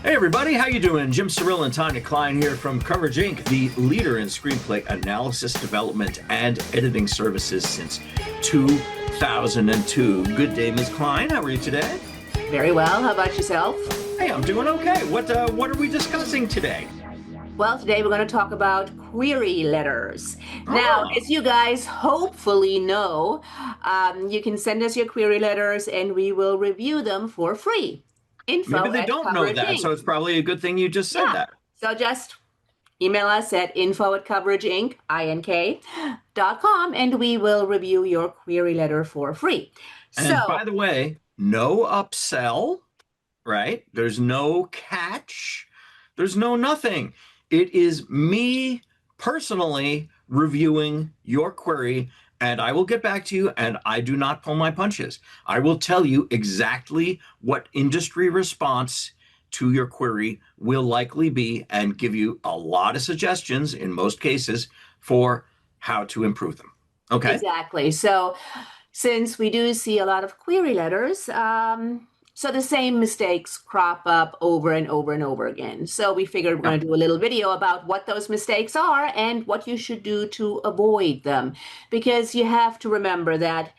Hey everybody, how you doing? Jim Cyril and Tanya Klein here from Coverage Inc., the leader in screenplay analysis, development, and editing services since 2002. Good day, Ms. Klein. How are you today? Very well. How about yourself? Hey, I'm doing okay. What are we discussing today? Well, today we're going to talk about query letters. Now, Oh, as you guys hopefully know, you can send us your query letters and we will review them for free. maybe Info they at don't know Coverage that, so Inc. it's probably a good thing you just said Yeah. that. So just email us at info@coverageinc.com and we will review your query letter for free. And So by the way, no upsell, right? There's no catch. There's no nothing. It is me personally reviewing your query, and I will get back to you, and I do not pull my punches. I will tell you exactly what industry response to your query will likely be and give you a lot of suggestions in most cases for how to improve them. Okay? exactly. So since we do see a lot of query letters, so the same mistakes crop up over and over and over again. So we figured we're Yeah. going to do a little video about what those mistakes are and what you should do to avoid them. Because you have to remember that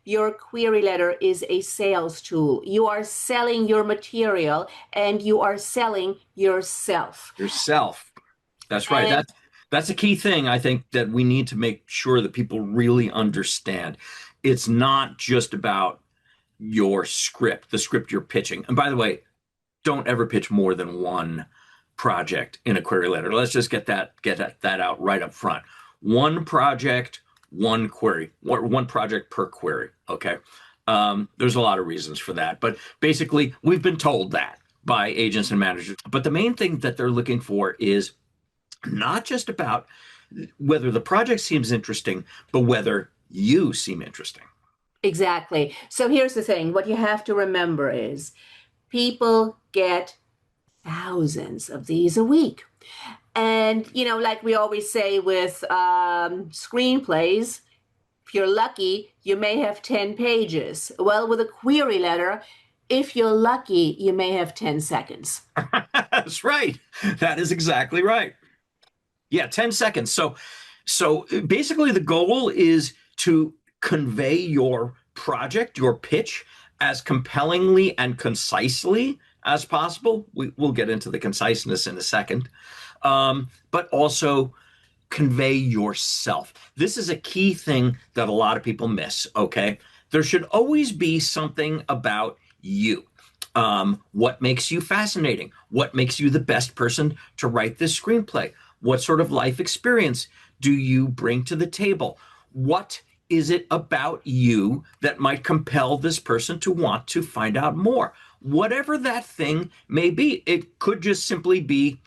your query letter is a sales tool. You are selling your material and you are selling yourself. Yourself. That's right. And That's a key thing I think that we need to make sure that people really understand. It's not just about your script, the script you're pitching. And by the way, don't ever pitch more than one project in a query letter. Let's just get that out right up front. One project, one query, one project per query. Okay. There's a lot of reasons for that, but basically, we've been told that by agents and managers. But the main thing that they're looking for is not just about whether the project seems interesting, but whether you seem interesting. exactly. So here's the thing. What you have to remember is people get thousands of these a week. And, like we always say with screenplays, if you're lucky, you may have 10 pages. Well, with a query letter, if you're lucky, you may have 10 seconds. That's right. That is exactly right. Yeah, 10 seconds. So basically the goal is to convey your project, your pitch as compellingly and concisely as possible. We'll get into the conciseness in a second. But also convey yourself. This is a key thing that a lot of people miss, okay? There should always be something about you. What makes you fascinating? What makes you the best person to write this screenplay? What sort of life experience do you bring to the table? What is it about you that might compel this person to want to find out more? Whatever that thing may be, it could just simply be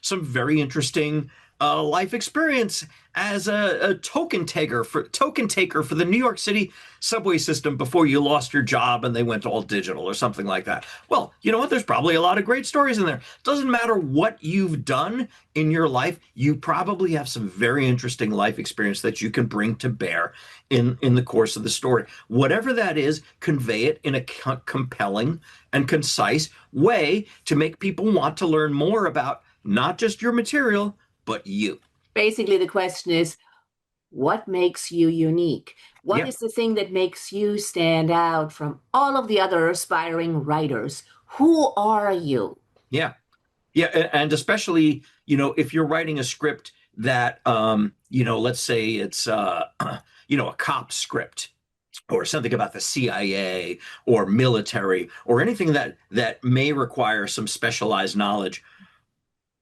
some very interesting life experience as a token taker for the New York City subway system before you lost your job and they went all digital or something like that. Well, you know what? There's probably a lot of great stories in there. Doesn't matter what you've done in your life, you probably have some very interesting life experience that you can bring to bear in the course of the story. Whatever that is, convey it in a compelling and concise way to make people want to learn more about not just your material, but you. Basically, the question is, what makes you unique? What Yeah, is the thing that makes you stand out from all of the other aspiring writers? Who are you? yeah, yeah, and especially if you're writing a script that let's say it's a cop script or something about the CIA or military or anything that may require some specialized knowledge.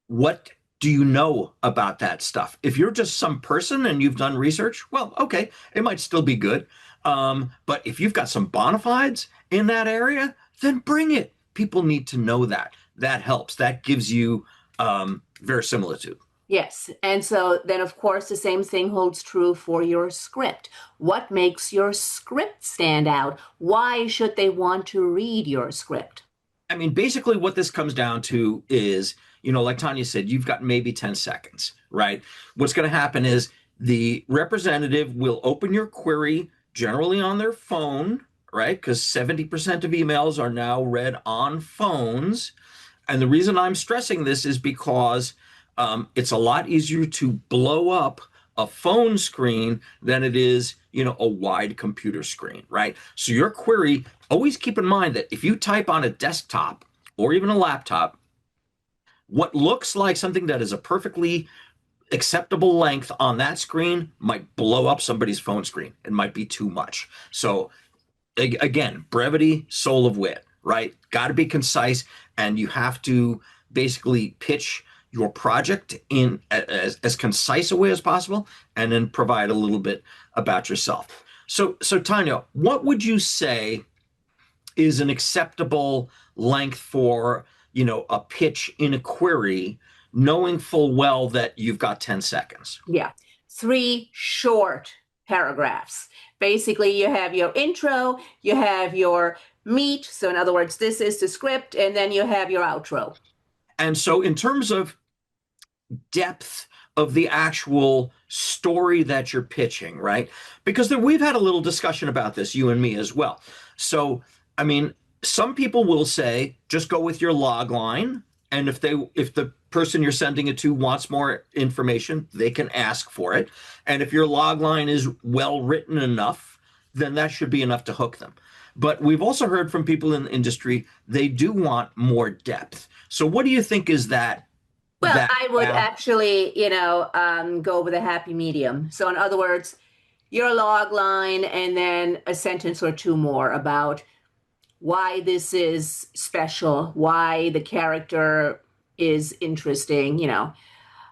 What do you know about that stuff? If you're just some person and you've done research, well, okay, it might still be good. But if you've got some bona fides in that area, then bring it. People need to know that. That helps. That gives you verisimilitude. Yes. And so then, of course, the same thing holds true for your script. What makes your script stand out? Why should they want to read your script? I mean, basically, what this comes down to is, like Tanya said, you've got maybe 10 seconds, right? What's going to happen is the representative will open your query generally on their phone, right? Because 70% of emails are now read on phones. And the reason I'm stressing this is because it's a lot easier to blow up a phone screen than it is, a wide computer screen, right? So your query, always keep in mind that if you type on a desktop or even a laptop, what looks like something that is a perfectly acceptable length on that screen might blow up somebody's phone screen. It might be too much. So again, brevity, soul of wit, right? Got to be concise, and you have to basically pitch your project in as concise a way as possible, and then provide a little bit about yourself. So Tanya, what would you say is an acceptable length for, a pitch in a query, knowing full well that you've got 10 seconds? Yeah. 3 short paragraphs. Basically, you have your intro, you have your meat. So, in other words, this is the script, and then you have your outro. And so, in terms of depth of the actual story that you're pitching, right? Because we've had a little discussion about this, you and me as well. So, I mean, some people will say just go with your log line, and if the person you're sending it to wants more information, they can ask for it. And if your log line is well written enough, then that should be enough to hook them. But we've also heard from people in the industry, they do want more depth. So what do you think is that? Well, that I would actually, go with a happy medium. So, in other words, your log line and then a sentence or two more about why this is special, why the character is interesting,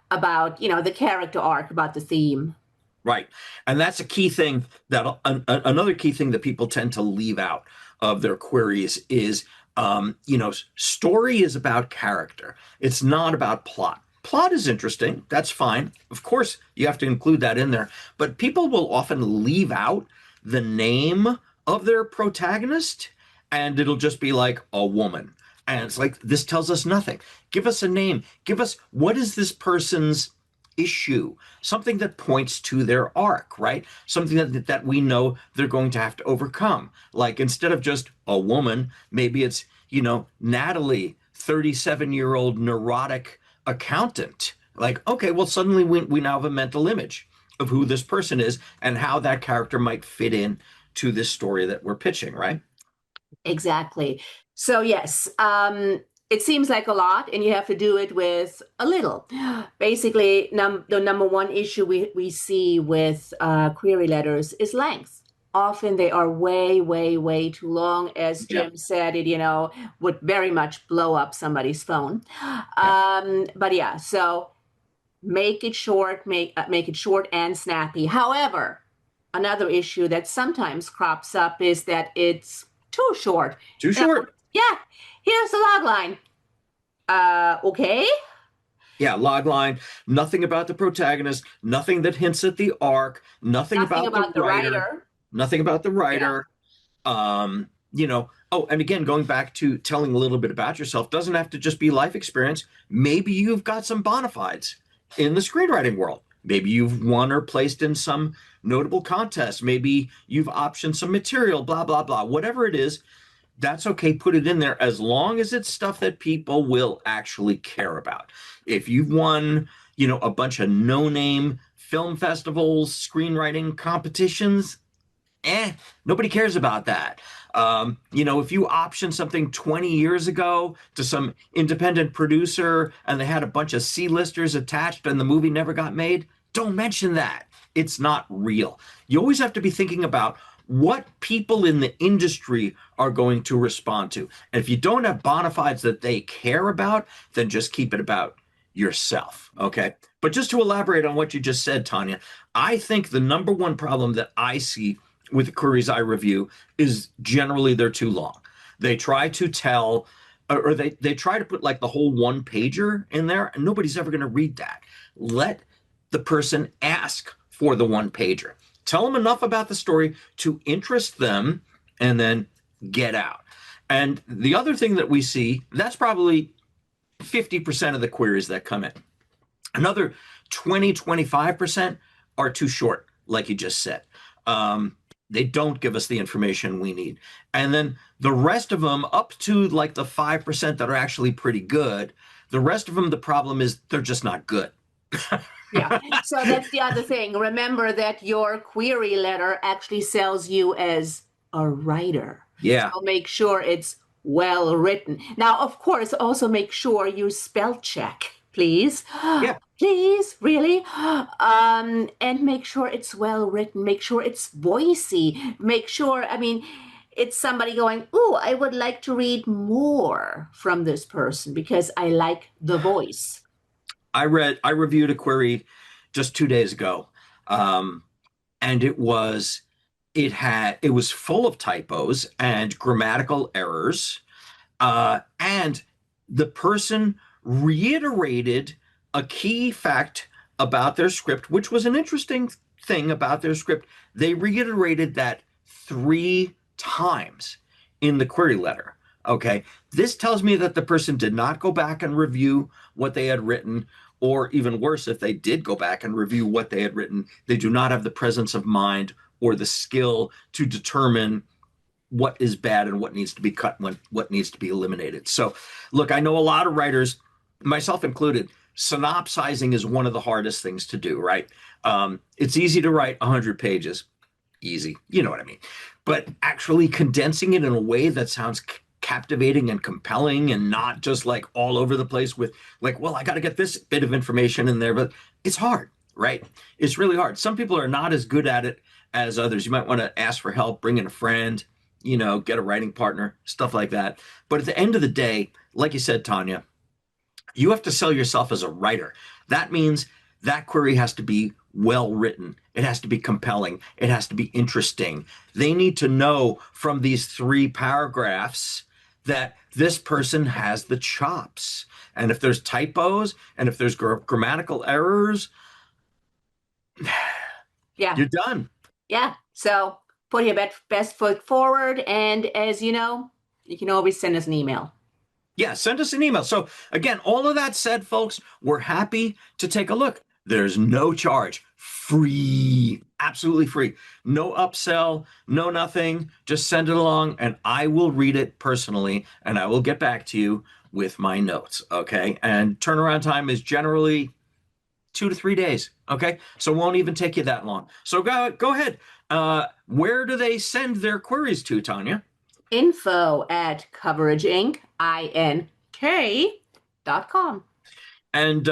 about, the character arc, about the theme. Right. And that's a key thing that another key thing that people tend to leave out of their queries is, story is about character. It's not about plot. Plot is interesting. That's fine. Of course, you have to include that in there. But people will often leave out the name of their protagonist, and it'll just be like a woman. And it's like, this tells us nothing. Give us a name. Give us, what is this person's issue? Something that points to their arc, right? Something that we know they're going to have to overcome. Like, instead of just a woman, maybe it's, Natalie, 37-year-old neurotic accountant. Like, okay, well, suddenly we now have a mental image of who this person is and how that character might fit in to this story that we're pitching, right? Exactly. So, yes, it seems like a lot, and you have to do it with a little. Basically, the number one issue we see with query letters is length. Often they are way, way, way too long. As Yeah. Jim said, it, would very much blow up somebody's phone. Yeah. But yeah, so make it short, make it short and snappy. However, another issue that sometimes crops up is that it's too short. Too short. Yeah, here's the log line. Okay. Yeah, log line, nothing about the protagonist, nothing that hints at the arc, nothing Nothing about the writer, nothing about the Yeah. writer. Oh, and again, going back to telling a little bit about yourself doesn't have to just be life experience. Maybe you've got some bona fides in the screenwriting world. Maybe you've won or placed in some notable contest. Maybe you've optioned some material, blah, blah, blah. Whatever it is, that's okay. Put it in there as long as it's stuff that people will actually care about. If you've won, a bunch of no-name film festivals, screenwriting competitions, nobody cares about that. If you optioned something 20 years ago to some independent producer and they had a bunch of C-listers attached and the movie never got made, don't mention that. It's not real. You always have to be thinking about what people in the industry are going to respond to. And if you don't have bona fides that they care about, then just keep it about yourself. Okay. But just to elaborate on what you just said, Tanya, I think the number one problem that I see with the queries I review is generally they're too long. They try to tell, or they try to put like the whole one pager in there, and nobody's ever going to read that. Let the person ask for the one pager. Tell them enough about the story to interest them, and then get out. And the other thing that we see, that's probably 50% of the queries that come in. Another 20, 25% are too short, like you just said. They don't give us the information we need. And then the rest of them, up to like the 5% that are actually pretty good, the rest of them, the problem is they're just not good. Yeah. So that's the other thing. Remember that your query letter actually sells you as a writer. Yeah. So make sure it's well written. Now, of course, also make sure you spell check, please. Yeah. Please, really? And make sure it's well written. Make sure it's voicey. Make sure, I mean, it's somebody going, "Ooh, I would like to read more from this person because I like the voice." I reviewed a query just 2 days ago. And it was full of typos and grammatical errors. And the person reiterated a key fact about their script, which was an interesting thing about their script. They reiterated that 3 times in the query letter. Okay. This tells me that the person did not go back and review what they had written, or even worse, if they did go back and review what they had written, they do not have the presence of mind or the skill to determine what is bad and what needs to be cut and what needs to be eliminated. So, look, I know a lot of writers, myself included, synopsizing is one of the hardest things to do, right? It's easy to write 100 pages. Easy. You know what I mean? But actually condensing it in a way that sounds captivating and compelling and not just like all over the place with like, well, I got to get this bit of information in there, but it's hard, right? It's really hard. Some people are not as good at it as others. You might want to ask for help, bring in a friend, get a writing partner, stuff like that. But at the end of the day, like you said, Tanya, you have to sell yourself as a writer. That means that query has to be well written. It has to be compelling. It has to be interesting. They need to know from these 3 paragraphs that this person has the chops. And if there's typos and if there's grammatical errors, Yeah. you're done. Yeah. So put your best foot forward. And as you know, you can always send us an email. Yeah, send us an email. So again, all of that said, folks, we're happy to take a look. There's no charge. Free. Absolutely free. No upsell, no nothing. Just send it along and I will read it personally and I will get back to you with my notes. Okay. And turnaround time is generally 2 to 3 days. Okay. So it won't even take you that long. So go ahead. Where do they send their queries to, Tanya? info@coverageink.com. And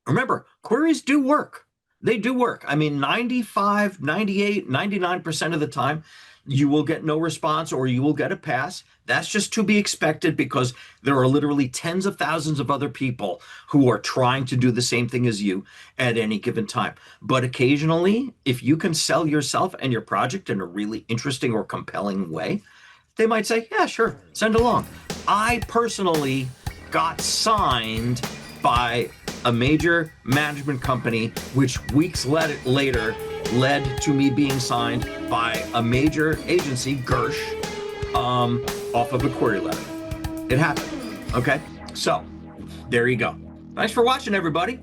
remember, queries do work. They do work. I mean, 95, 98, 99% of the time, you will get no response or you will get a pass. That's just to be expected because there are literally tens of thousands of other people who are trying to do the same thing as you at any given time. But occasionally, if you can sell yourself and your project in a really interesting or compelling way, they might say, yeah, sure, send along. I personally got signed by a major management company, which weeks later led to me being signed by a major agency, Gersh, off of a query letter. It happened. Okay. So there you go. Thanks for watching, everybody.